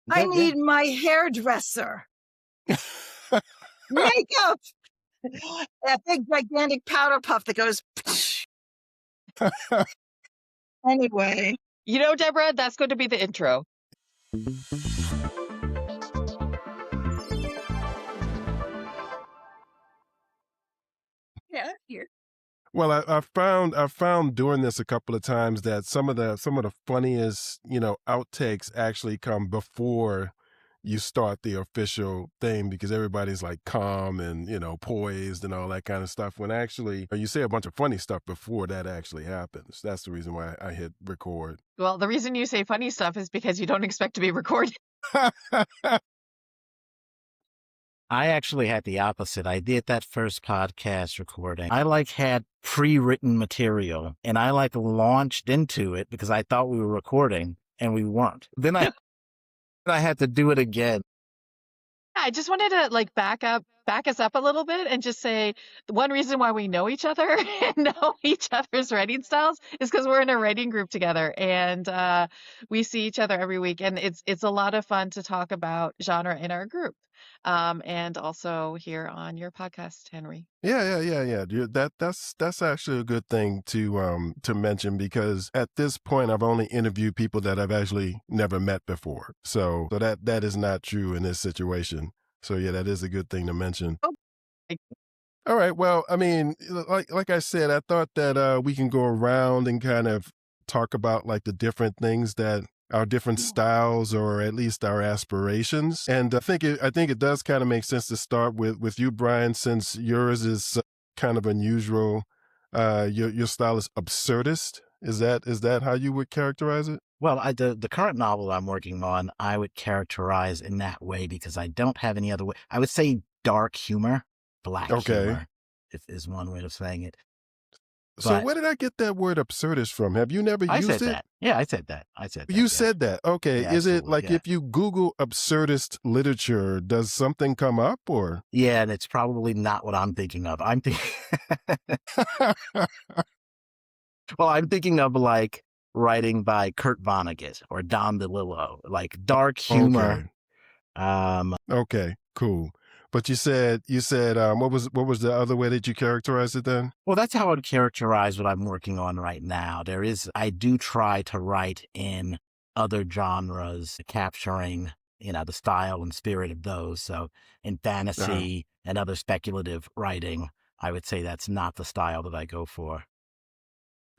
I Good, yeah. need my hairdresser. Makeup. A big gigantic powder puff that goes. Anyway. You know, Deborah, that's going to be the intro. Yeah, here. Well, I found doing this a couple of times that some of the funniest, outtakes actually come before you start the official thing because everybody's like calm and, poised and all that kind of stuff. When actually you say a bunch of funny stuff before that actually happens. That's the reason why I hit record. Well, the reason you say funny stuff is because you don't expect to be recorded. I actually had the opposite. I did that first podcast recording. I had pre-written material and I launched into it because I thought we were recording and we weren't. Then I had to do it again. I just wanted to back us up a little bit and just say the one reason why we know each other and know each other's writing styles is because we're in a writing group together and we see each other every week. And it's a lot of fun to talk about genre in our group. And also here on your podcast, Henry. Yeah. That's actually a good thing to mention because at this point I've only interviewed people that I've actually never met before. So that is not true in this situation. So yeah, that is a good thing to mention. Oh. All right. Well, I mean, like I said, I thought that we can go around and kind of talk about the different things that our different styles or at least our aspirations. And I think it does kind of make sense to start with you, Brian, since yours is kind of unusual. Your style is absurdist. Is that how you would characterize it? Well, the current novel I'm working on, I would characterize in that way because I don't have any other way. I would say dark humor, black humor, is one way of saying it. So where did I get that word absurdist from? Have you never used it? That. Yeah, I said that. You said that. Okay. Yeah, is it if you Google absurdist literature, does something come up or? Yeah, and it's probably not what I'm thinking of. I'm thinking of writing by Kurt Vonnegut or Don DeLillo, dark humor. Okay. Okay, cool. But you said what was the other way that you characterized it then? Well, that's how I would characterize what I'm working on right now. I do try to write in other genres, capturing, the style and spirit of those. So in fantasy and other speculative writing, I would say that's not the style that I go for.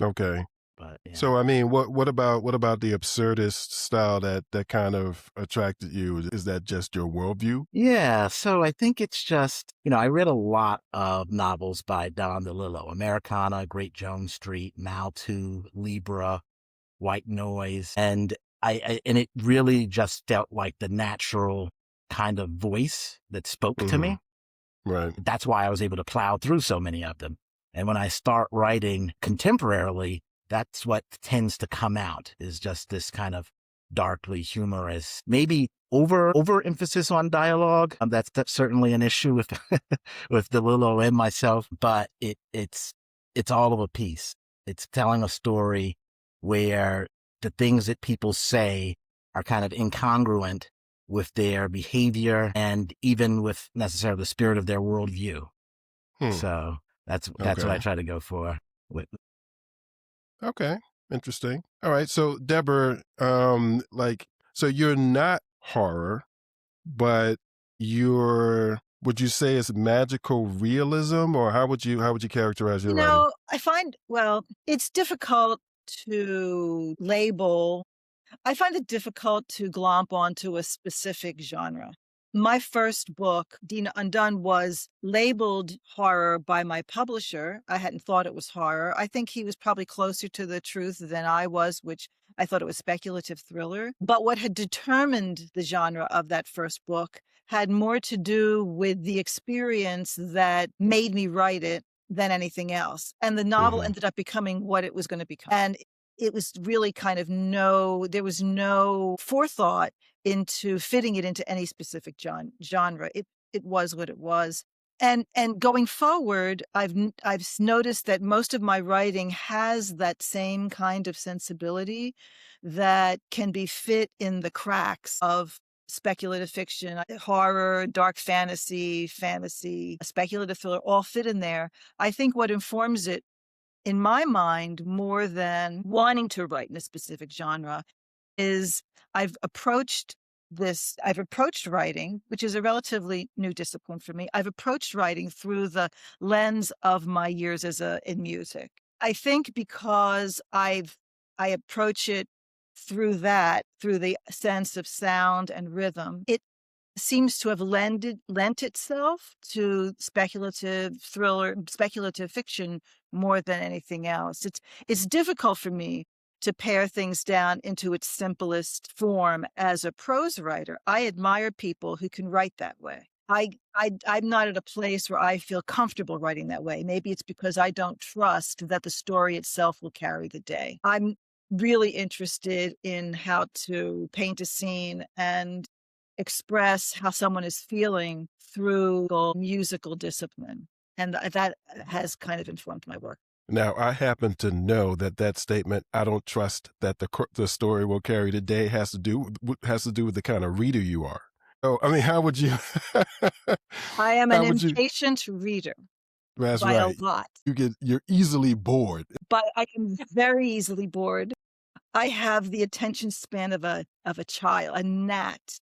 Okay. But, yeah. So I mean, what about the absurdist style that kind of attracted you? Is that just your worldview? Yeah, so I think it's just I read a lot of novels by Don DeLillo: Americana, Great Jones Street, Mal 2, Libra, White Noise, and and it really just felt like the natural kind of voice that spoke to me. Right. That's why I was able to plow through so many of them. And when I start writing contemporarily, that's what tends to come out, is just this kind of darkly humorous, maybe overemphasis on dialogue. That's certainly an issue with with DeLillo and myself, but it's all of a piece. It's telling a story where the things that people say are kind of incongruent with their behavior and even with necessarily the spirit of their worldview. So that's what I try to go for with. Okay. Interesting. All right. So Debra, so you're not horror, but would you say it's magical realism, or how would you characterize your writing? I find, it's difficult to label. I find it difficult to glomp onto a specific genre. My first book, Dina Undone, was labeled horror by my publisher. I hadn't thought it was horror. I think he was probably closer to the truth than I was, which I thought it was speculative thriller. But what had determined the genre of that first book had more to do with the experience that made me write it than anything else. And the novel ended up becoming what it was going to become. And it was really kind of there was no forethought into fitting it into any specific genre. It was what it was. And going forward, I've noticed that most of my writing has that same kind of sensibility that can be fit in the cracks of speculative fiction, horror, dark fantasy, speculative thriller all fit in there. I think what informs it in my mind more than wanting to write in a specific genre is I've approached writing, which is a relatively new discipline for me. I've approached writing through the lens of my years in music. I think because I approach it through the sense of sound and rhythm, it seems to have lent itself to speculative thriller, speculative fiction more than anything else. It's difficult for me to pare things down into its simplest form as a prose writer. I admire people who can write that way. I'm not at a place where I feel comfortable writing that way. Maybe it's because I don't trust that the story itself will carry the day. I'm really interested in how to paint a scene and express how someone is feeling through musical discipline. And that has kind of informed my work. Now, I happen to know that statement, I don't trust that the story will carry the day, has to do with the kind of reader you are. Oh, I mean, how would you? I am an How would you? impatient reader That's by right. a lot, You're easily bored. but I am very easily bored. I have the attention span of a child, a gnat,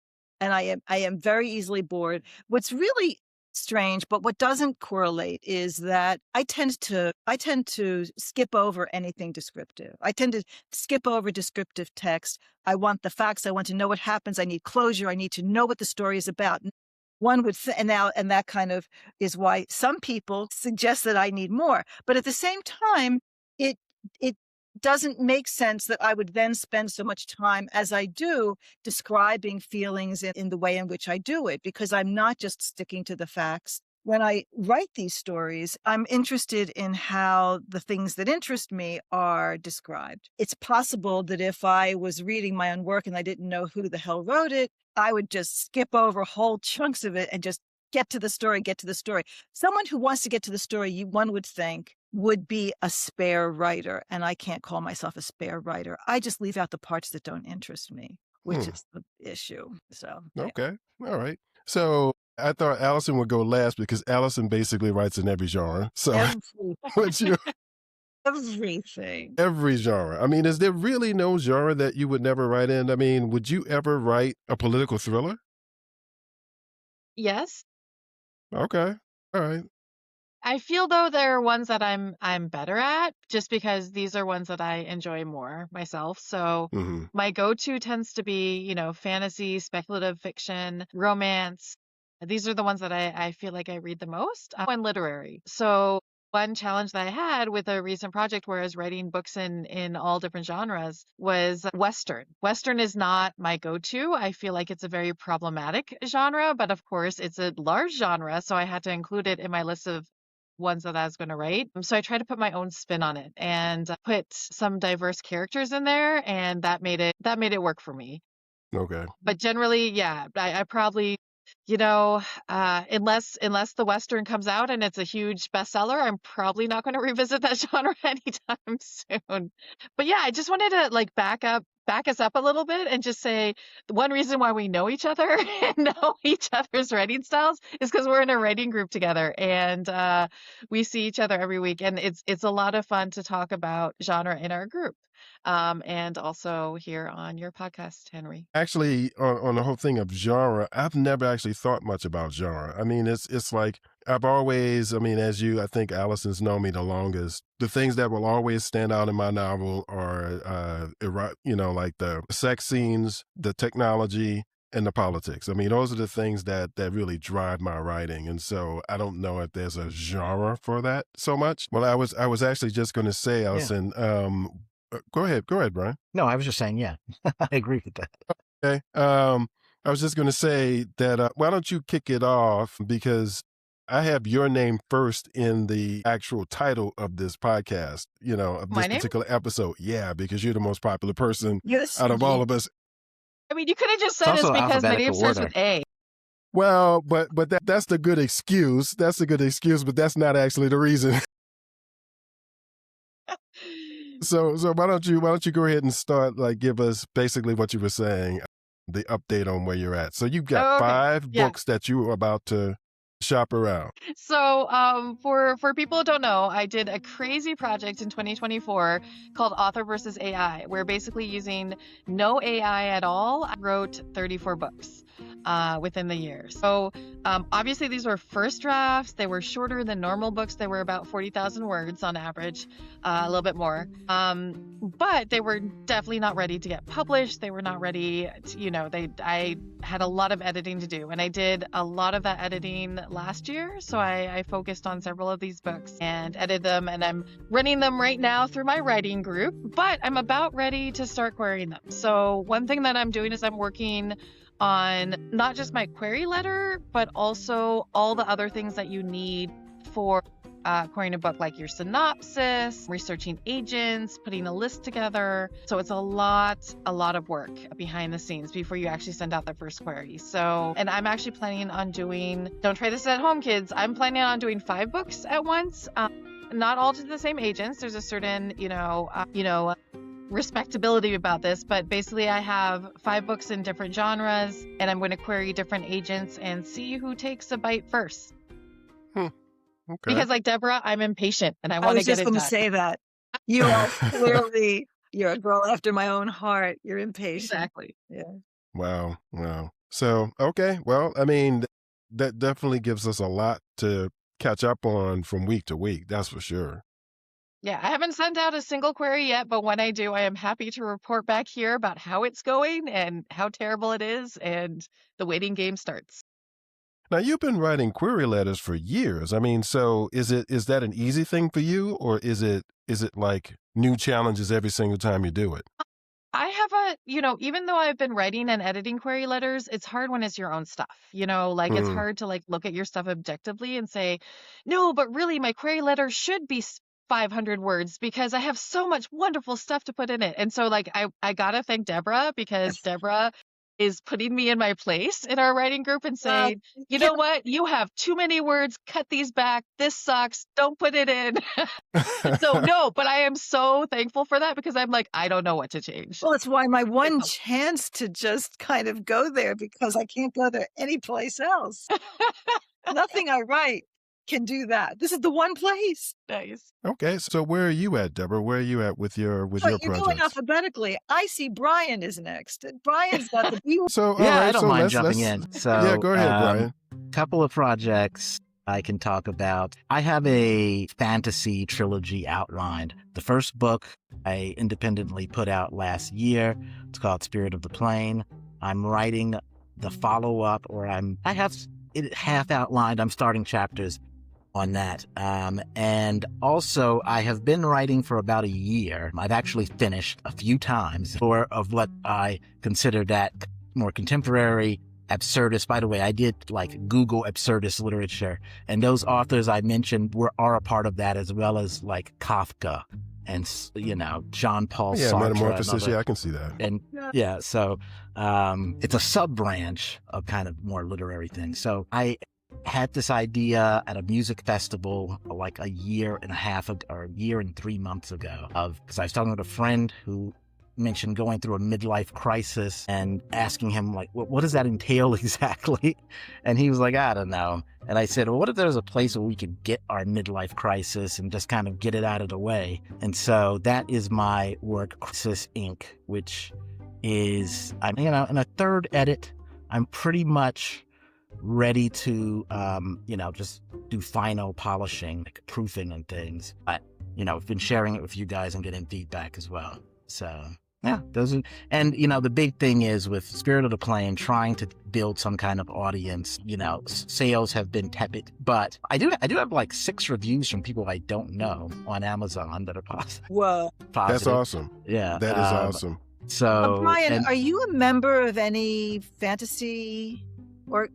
and I am very easily bored. What's really strange, but what doesn't correlate is that I tend to skip over anything descriptive. I tend to skip over descriptive text. I want the facts. I want to know what happens. I need closure. I need to know what the story is about. One would and that kind of is why some people suggest that I need more. But at the same time, it doesn't make sense that I would then spend so much time as I do describing feelings in the way in which I do it, because I'm not just sticking to the facts. When I write these stories, I'm interested in how the things that interest me are described. It's possible that if I was reading my own work and I didn't know who the hell wrote it, I would just skip over whole chunks of it and just get to the story. Someone who wants to get to the story, one would think, would be a spare writer. And I can't call myself a spare writer. I just leave out the parts that don't interest me, which is the issue. So, yeah. Okay. All right. So I thought Alison would go last because Alison basically writes in every genre. So Everything. every genre. I mean, is there really no genre that you would never write in? I mean, would you ever write a political thriller? Yes. Okay. All right. I feel though there are ones that I'm better at just because these are ones that I enjoy more myself. So Mm-hmm. my go-to tends to be, fantasy, speculative fiction, romance. These are the ones that I feel like I read the most, and literary. So one challenge that I had with a recent project where I was writing books in all different genres was Western. Western is not my go-to. I feel like it's a very problematic genre, but of course it's a large genre, so I had to include it in my list of ones that I was going to write. So I tried to put my own spin on it and put some diverse characters in there, and that made it work for me. Okay. But generally, yeah, I probably, unless the Western comes out and it's a huge bestseller, I'm probably not going to revisit that genre anytime soon. But yeah, I just wanted to back us up a little bit and just say one reason why we know each other and know each other's writing styles is because we're in a writing group together, and we see each other every week, and it's a lot of fun to talk about genre in our group. And also here on your podcast, Henry. Actually, on the whole thing of genre, I've never actually thought much about genre. I mean, it's like I've always, I mean, I think Alison's known me the longest. The things that will always stand out in my novel are, like the sex scenes, the technology, and the politics. I mean, those are the things that really drive my writing. And so I don't know if there's a genre for that so much. Well, I was actually just going to say, Alison, go ahead, Brian. No, I was just saying, yeah, I agree with that. Okay. I was just going to say that why don't you kick it off, because I have your name first in the actual title of this podcast, of My this name? particular episode. Yeah, because you're the most popular person Yes. out of all of us. I mean, you could have just said it's also because my name alphabetical starts order. with A. Well, but that's the good excuse. That's a good excuse, but that's not actually the reason. So why don't you go ahead and start, give us basically what you were saying. the update on where you're at. So you've got Oh, okay. 5 Yeah. books that you are about to shop around. So, for people who don't know, I did a crazy project in 2024 called Author versus AI. We're basically using no AI at all. I wrote 34 books within the year. So, obviously, these were first drafts. They were shorter than normal books. They were about 40,000 words on average, a little bit more. But they were definitely not ready to get published. They were not ready to, I had a lot of editing to do, and I did a lot of that editing last year. So I focused on several of these books and edited them, and I'm running them right now through my writing group, but I'm about ready to start querying them. So one thing that I'm doing is I'm working on not just my query letter, but also all the other things that you need for querying a book, like your synopsis, researching agents, putting a list together. So it's a lot of work behind the scenes before you actually send out the first query. So, and I'm actually planning on doing, don't try this at home, kids. I'm planning on doing 5 books at once. Not all to the same agents. There's a certain, respectability about this, but basically I have 5 books in different genres, and I'm going to query different agents and see who takes a bite first. Okay. Because like Debra, I'm impatient and I I want to was get just it going to done. say that. You are clearly, you're a girl after my own heart. You're impatient. Exactly. Yeah. Wow. So, okay. Well, I mean, that definitely gives us a lot to catch up on from week to week. That's for sure. Yeah, I haven't sent out a single query yet, but when I do, I am happy to report back here about how it's going and how terrible it is, and the waiting game starts. Now, you've been writing query letters for years. I mean, so is that an easy thing for you, or is it like new challenges every single time you do it? I have even though I've been writing and editing query letters, it's hard when it's your own stuff. It's hard to look at your stuff objectively and say, no, but really my query letter should be 500 words because I have so much wonderful stuff to put in it. And so I gotta thank Debra, because Debra is putting me in my place in our writing group and saying, you know what, you have too many words, cut these back, this sucks, don't put it in. So no, but I am so thankful for that, because I'm like, I don't know what to change. Well, it's why my one chance to just kind of go there, because I can't go there anyplace else. Nothing I write can do that. This is the one place. Nice. Okay, so where are you at, Deborah? Where are you at with your So you're going projects? alphabetically. I see Brian is next. Brian's got the B. So, Yeah, all right, I don't so mind let's jumping in. So, yeah, go ahead, Brian. Couple of projects I can talk about. I have a fantasy trilogy outlined. The first book I independently put out last year. It's called Spirit of the Plane. I'm writing the follow-up, or I have it half outlined. I'm starting chapters on that. And also, I have been writing for about a year. I've actually finished a few times of what I consider that more contemporary absurdist. By the way, I did Google absurdist literature, and those authors I mentioned are a part of that, as well as Kafka and John Paul Yeah, Sartre. Metamorphosis. Yeah, I can see that. And so it's a sub branch of kind of more literary things. So I had this idea at a music festival a year and a half ago, or a year and 3 months ago, because I was talking with a friend who mentioned going through a midlife crisis, and asking him what does that entail exactly? And he was like, I don't know. And I said, well, what if there's a place where we could get our midlife crisis and just kind of get it out of the way? And so that is my work, Crisis Inc., which is, in a third edit. I'm pretty much ready to, just do final polishing, proofing and things. But, I've been sharing it with you guys and getting feedback as well. So, yeah, and the big thing is with Spirit of the Plane, trying to build some kind of audience. Sales have been tepid, but I do have 6 reviews from people I don't know on Amazon that are positive. Whoa. That's awesome. Yeah. That is awesome. So, Brian, are you a member of any fantasy or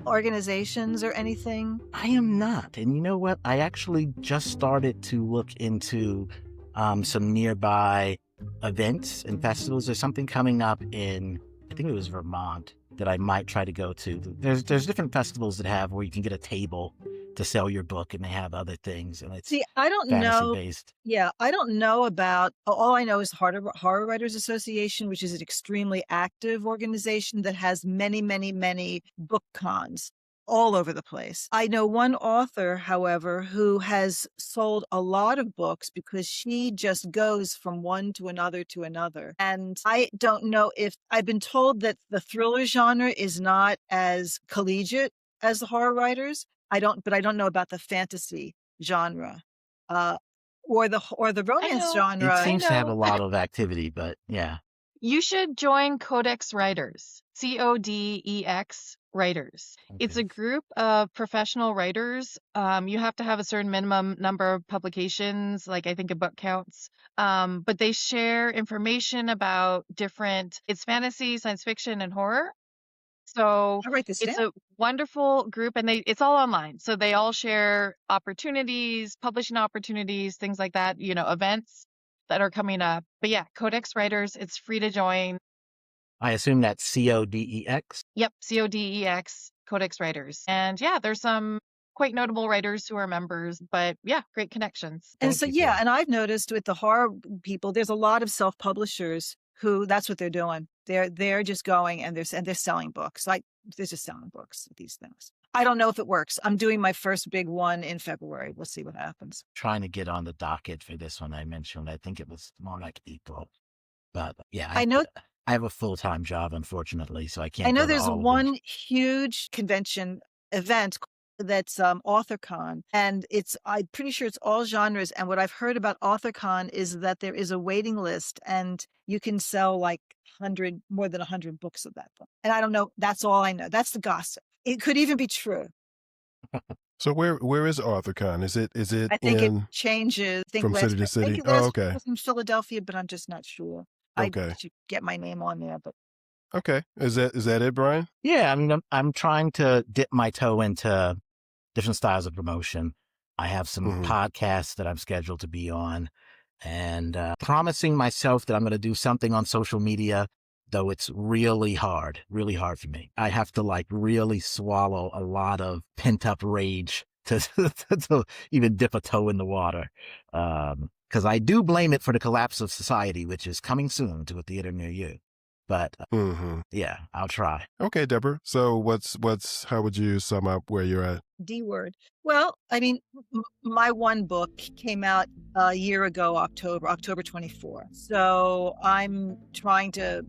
organizations or anything? I am not. And you know what? I actually just started to look into some nearby events and festivals. There's something coming up in, I think it was Vermont, that I might try to go to. There's different festivals that have where you can get a table to sell your book, and they have other things, and it's See, I don't fantasy know. based. Yeah, I don't know about, all I know is Horror Writers Association, which is an extremely active organization that has many, many, many book cons all over the place. I know one author, however, who has sold a lot of books because she just goes from one to another to another. And I don't know if I've been told that the thriller genre is not as collegiate as the horror writers. But I don't know about the fantasy genre. Or the I romance know. It genre. seems to have a lot of activity, but yeah. You should join Codex Writers, CODEX Writers. It's Okay. a group of professional writers. You have to have a certain minimum number of publications, like I think a book counts. But they share information about it's fantasy, science fiction, and horror. So I'll write this it's down. a wonderful group, and it's all online. So they all share opportunities, publishing opportunities, things like that, events that are coming up. But yeah, Codex Writers, it's free to join. I assume that's CODEX. Yep, CODEX, Codex Writers. And yeah, there's some quite notable writers who are members, but yeah, great connections. And Thank so, you, yeah, Sarah. and I've noticed with the horror people, there's a lot of self-publishers who that's what they're doing. They're just going and they're selling books. They're just selling books, these things. I don't know if it works. I'm doing my first big one in February. We'll see what happens. Trying to get on the docket for this one I mentioned. I think it was more like April. But yeah, I know I have a full-time job, unfortunately, so I I can't know go to there's all of them. one huge convention event that's AuthorCon, and I'm pretty sure it's all genres. And what I've heard about AuthorCon is that there is a waiting list, and you can sell like more than 100 books of that book. And I don't know. That's all I know. That's the gossip. It could even be true. So where is AuthorCon? Is it I think it in changes. I think from city to I city? think Oh, last okay. year was in Philadelphia, but I'm just not sure. I Okay. should get my name on there, but Okay. Is that it, Brian? Yeah, I mean, I'm trying to dip my toe into different styles of promotion. I have some podcasts that I'm scheduled to be on, and promising myself that I'm going to do something on social media, though it's really hard for me. I have to really swallow a lot of pent up rage to even dip a toe in the water. Because I do blame it for the collapse of society, which is coming soon to a theater near you. But yeah, I'll try. Okay, Deborah. So how would you sum up where you're at? D word. Well, I mean, my one book came out a year ago, October 24. So I'm trying to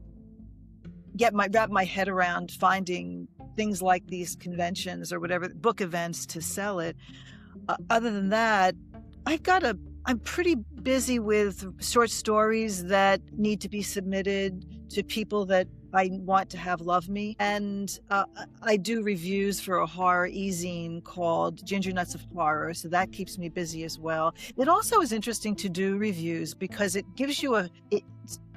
wrap my head around finding things like these conventions or whatever book events to sell it. Other than that, I'm pretty busy with short stories that need to be submitted to people that I want to have love me. And I do reviews for a horror e-zine called Ginger Nuts of Horror. So that keeps me busy as well. It also is interesting to do reviews because it gives you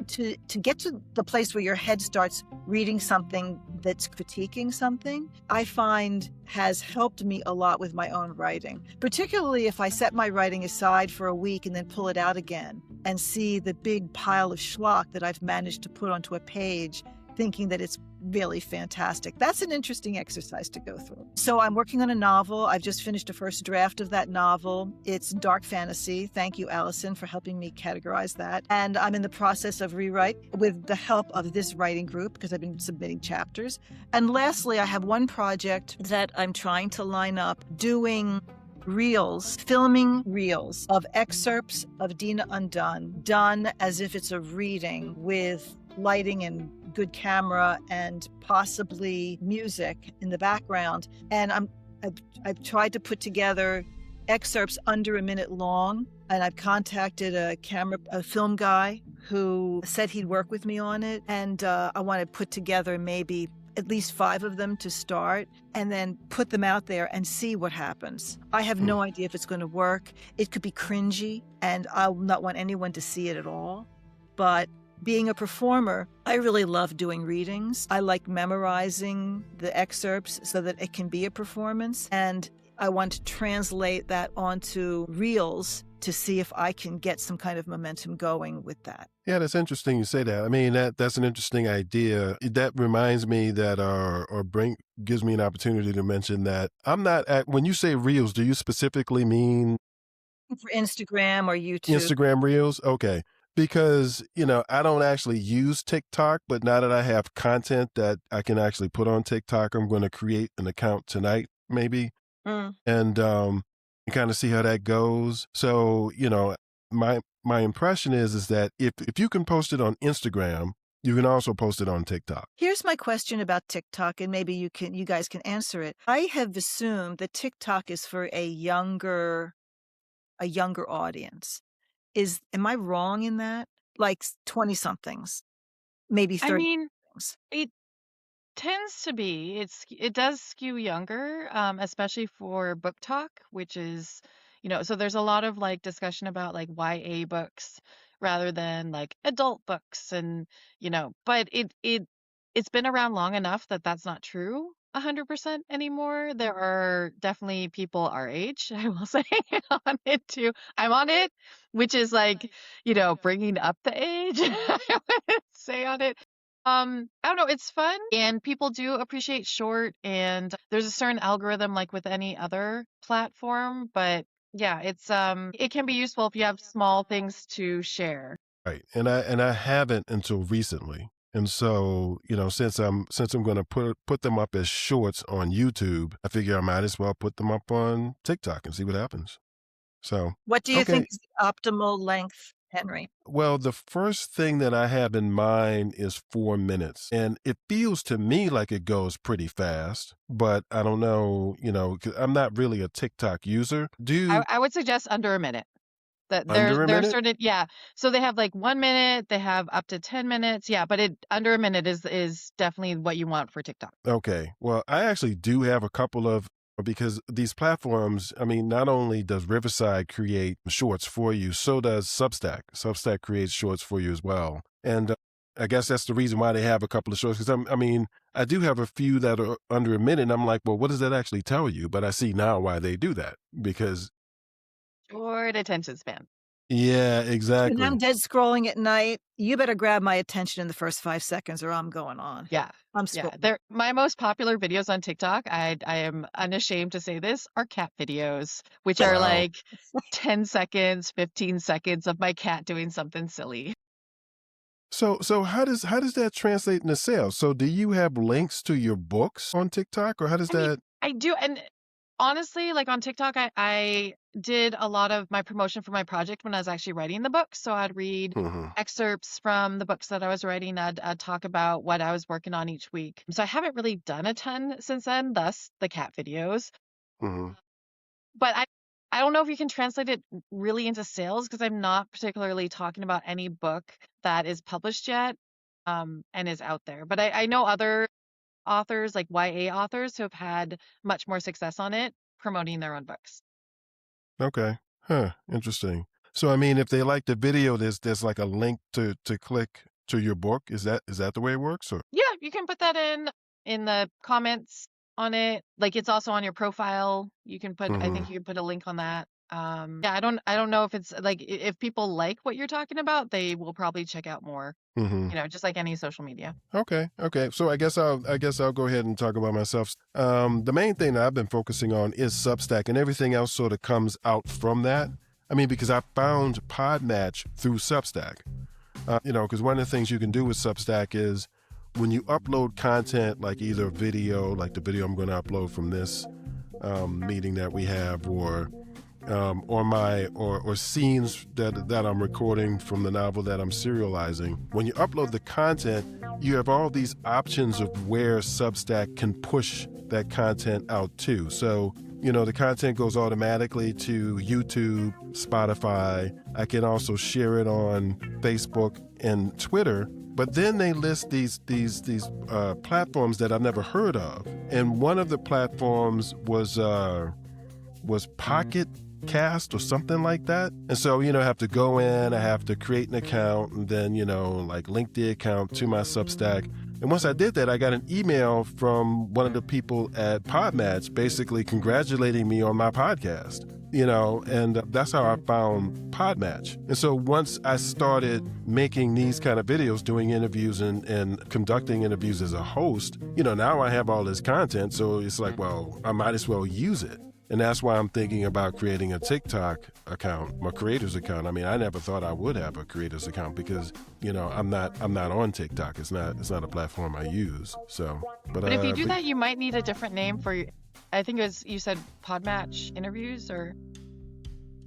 to get to the place where your head starts reading something that's critiquing something, I find has helped me a lot with my own writing, particularly if I set my writing aside for a week and then pull it out again and see the big pile of schlock that I've managed to put onto a page, thinking that it's really fantastic. That's an interesting exercise to go through. So I'm working on a novel. I've just finished a first draft of that novel. It's dark fantasy. Thank you, Alison, for helping me categorize that. And I'm in the process of rewrite with the help of this writing group because I've been submitting chapters. And lastly, I have one project that I'm trying to line up doing filming reels of excerpts of Dina Undone, done as if it's a reading with lighting and good camera and possibly music in the background. And I've tried to put together excerpts under a minute long, and I've contacted a film guy who said he'd work with me on it. And I want to put together maybe at least 5 of them to start and then put them out there and see what happens. I have no idea if it's going to work. It could be cringy and I'll not want anyone to see it at all. But being a performer, I really love doing readings. I like memorizing the excerpts so that it can be a performance. And I want to translate that onto reels to see if I can get some kind of momentum going with that. Yeah, that's interesting you say that. I mean, that's an interesting idea. That reminds me that, gives me an opportunity to mention that I'm not when you say reels, do you specifically mean For Instagram or YouTube. Instagram reels? Okay. Because, I don't actually use TikTok, but now that I have content that I can actually put on TikTok, I'm going to create an account tonight, maybe, and kind of see how that goes. So, my impression is that if you can post it on Instagram, you can also post it on TikTok. Here's my question about TikTok, and maybe you guys can answer it. I have assumed that TikTok is for a younger audience. Am I wrong in that? Like 20-somethings, maybe I mean, 30-somethings. it tends to be. It does skew younger, especially for book talk, which is, so there's a lot of like discussion about like YA books rather than like adult books, and but it's been around long enough that that's not true 100% anymore. There are definitely people our age, I will say, on it too. I'm on it, which is like, bringing up the age, I would say on it. I don't know, it's fun and people do appreciate short, and there's a certain algorithm like with any other platform, but yeah, it can be useful if you have small things to share. Right. And I haven't until recently. And so, since I'm going to put them up as shorts on YouTube, I figure I might as well put them up on TikTok and see what happens. So, What do you okay. think is the optimal length, Henry? Well, the first thing that I have in mind is 4 minutes. And it feels to me like it goes pretty fast, but I don't know, 'cause I'm not really a TikTok user. I would suggest under a minute. That Under a they're minute? certain, yeah. So they have like 1 minute, they have up to 10 minutes, yeah. But it under a minute is definitely what you want for TikTok. Okay. Well, I actually do have a couple of, because these platforms, I mean, not only does Riverside create shorts for you, so does Substack. Substack creates shorts for you as well. And I guess that's the reason why they have a couple of shorts. Because I do have a few that are under a minute. And I'm like, well, what does that actually tell you? But I see now why they do that, because Short attention span. yeah, When exactly. I'm dead scrolling at night, you better grab my attention in the first 5 seconds or I'm going on. Yeah. I'm Yeah. scrolling. They're my most popular videos on TikTok, I am unashamed to say this, are cat videos, which are Wow. like 10 seconds, 15 seconds of my cat doing something silly. So how does that translate into sales? So do you have links to your books on TikTok, or how does I mean, that? I do, and honestly, like on TikTok, I did a lot of my promotion for my project when I was actually writing the book. So I'd read Mhm. excerpts from the books that I was writing. I'd talk about what I was working on each week. So I haven't really done a ton since then, thus the cat videos. Mhm. But I don't know if you can translate it really into sales, because I'm not particularly talking about any book that is published yet, and is out there. But I know other authors, like YA authors, who have had much more success on it promoting their own books. Okay. Huh. Interesting. So if they like the video, there's like a link to click to your book. Is that the way it works? Or Yeah, you can put that in the comments on it. Like it's also on your profile. You can put, I think Mhm. you can put a link on that. Yeah, I don't know if it's like if people like what you're talking about, they will probably check out more. Mhm. Just like any social media. Okay. Okay. So I guess I'll go ahead and talk about myself. The main thing that I've been focusing on is Substack, and everything else sort of comes out from that. Because I found Podmatch through Substack. Because one of the things you can do with Substack is when you upload content, like either video, like the video I'm going to upload from this meeting that we have, or scenes that I'm recording from the novel that I'm serializing. When you upload the content, you have all these options of where Substack can push that content out to. So, the content goes automatically to YouTube, Spotify. I can also share it on Facebook and Twitter. But then they list these platforms that I've never heard of, and one of the platforms was Pocket Cast or something like that. And so, I have to go in, I have to create an account, and then, like link the account to my Substack. And once I did that, I got an email from one of the people at Podmatch basically congratulating me on my podcast, and that's how I found Podmatch. And so once I started making these kind of videos, doing interviews and conducting interviews as a host, now I have all this content. So it's like, well, I might as well use it. And that's why I'm thinking about creating a TikTok account, my creator's account. I mean, I never thought I would have a creator's account because, I'm not on TikTok. It's not a platform I use. So, but if you do that, you might need a different name for I think you said Podmatch interviews or.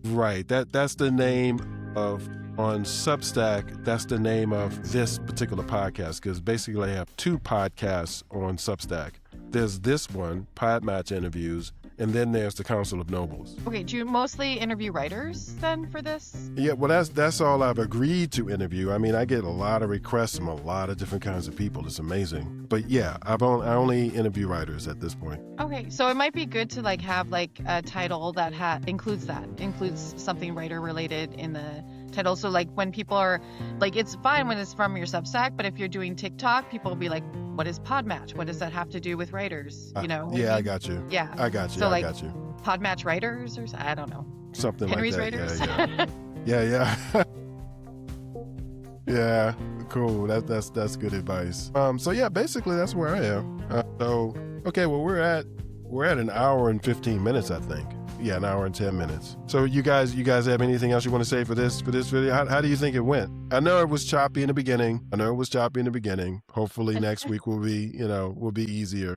Right. That's the name on Substack. That's the name of this particular podcast because basically I have 2 podcasts on Substack. There's this one, Podmatch Interviews, and then there's the Council of Nobles. Okay, do you mostly interview writers then for this? Yeah, well, that's all I've agreed to interview. I mean, I get a lot of requests from a lot of different kinds of people. It's amazing. But yeah, I only interview writers at this point. Okay, so it might be good to have a title that includes something writer related in the title. So when people are it's fine when it's from your Substack, but if you're doing TikTok, people will be like, what is Podmatch? What does that have to do with writers? Yeah, I got you. Yeah. I got you. So I got you. Podmatch writers or I don't know. Something Henry's like that. Writers? Yeah. Yeah, cool. That's good advice. So yeah, basically that's where I am. Okay, well we're at an hour and 15 minutes, I think. Yeah, an hour and 10 minutes. So you guys have anything else you want to say for this video? How do you think it went? I know it was choppy in the beginning. Hopefully next week will be easier.